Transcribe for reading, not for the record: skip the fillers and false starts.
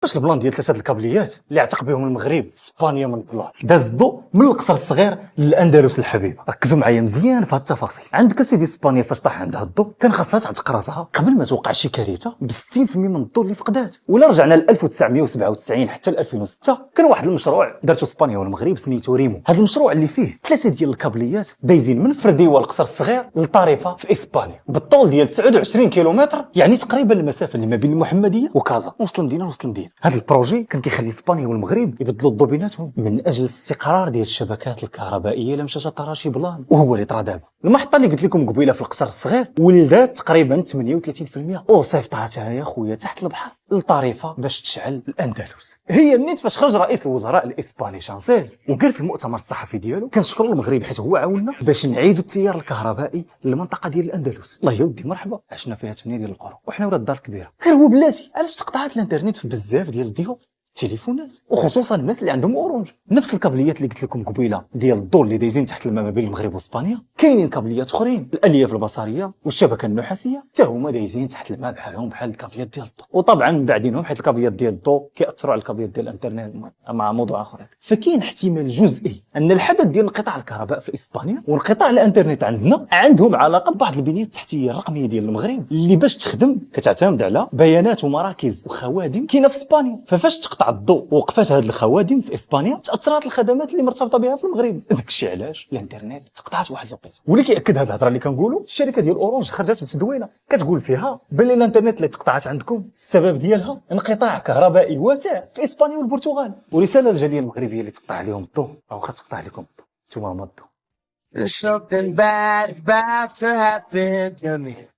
باش البلان ديال ثلاثه الكابليات اللي اعتق بهم المغرب اسبانيا من البلان داز الضوء من القصر الصغير للاندلس الحبيبه. ركزوا معايا مزيان في هاد التفاصيل. عندك سيدي اسبانيا فاش طاح عندها الضوء كان خاصها تعتق راسها قبل ما توقع شي كارثه ب 60% من الضوء اللي فقدات. ولا رجعنا ل 1997 حتى ل 2006 كان واحد المشروع دارته اسبانيا والمغرب سميتو ريمو. هذا المشروع اللي فيه ثلاثه ديال الكابليات دايزين من فرديوه القصر الصغير لطريفه في اسبانيا بالطول ديال 29 كيلومتر، يعني تقريبا المسافه اللي ما بين المحمديه وكازا وسط المدينه وسط المدينه. هذا البروجي كان كيخلي اسبانيا والمغرب يبدلوا الضو بيناتهم من اجل الاستقرار ديال الشبكات الكهربائيه اللي مشات طراشي بلان، وهو اللي طرا دابا. المحطه اللي قلت لكم قبيله في القصر الصغير ولدات تقريبا 38% وصيفطاتها يا خويا تحت البحر لطريفه باش تشعل الاندلس. هي النيت فاش خرج رئيس الوزراء الاسباني شانسيز وقال في المؤتمر الصحفي ديالو كنشكروا المغرب حيت هو عاوننا باش نعيدوا التيار الكهربائي للمنطقه ديال الاندلس. الله يا ودي مرحبا، عشنا فيها 8 ديال القرون وحنا ولاد الدار الكبيره. غير هو بلاتي علاش تقطعات الانترنت في بزاف ديال الديور تليفونات وخصوصا الناس اللي عندهم اورنج. نفس الكابليات اللي قلت لكم قبيله ديال الضوء اللي دايزين تحت الماء ما بين المغرب واسبانيا، كاينين كابليات اخرين الالياف البصريه والشبكه النحاسيه حتى هما دايزين تحت الماء بحالهم بحال الكابليات ديال الضوء، وطبعا من بعدينهم حيت الكابليات ديال الضوء كيأثروا على الكابليات ديال الانترنت مع موضوع اخر. فكاين احتمال جزئي ان الحدث ديال انقطاع الكهرباء في اسبانيا وانقطاع الانترنت عندنا عندهم علاقه ببعض البنيه التحتيه الرقميه ديال المغرب اللي باش تخدم كتعتمد على بيانات ومراكز وخوادم كاينه في اسبانيا. ففاش تقطع الضوء ووقفات هذه الخوادم في اسبانيا تاثرات الخدمات اللي مرتبطه بها في المغرب. داكشي علاش الانترنت تقطعت واحد الوقيته. واللي كياكد هذه الهضره اللي كنقولوا الشركه ديال اورنج خرجت بتدوينه كتقول فيها بلي الانترنت اللي تقطعت عندكم السبب ديالها انقطاع كهربائي واسع في اسبانيا والبرتغال. ورساله للجاليه المغربيه اللي تقطع عليهم الضوء او واخا تقطع لكم الضوء نتوما مضوا. There's something bad about to happen to me.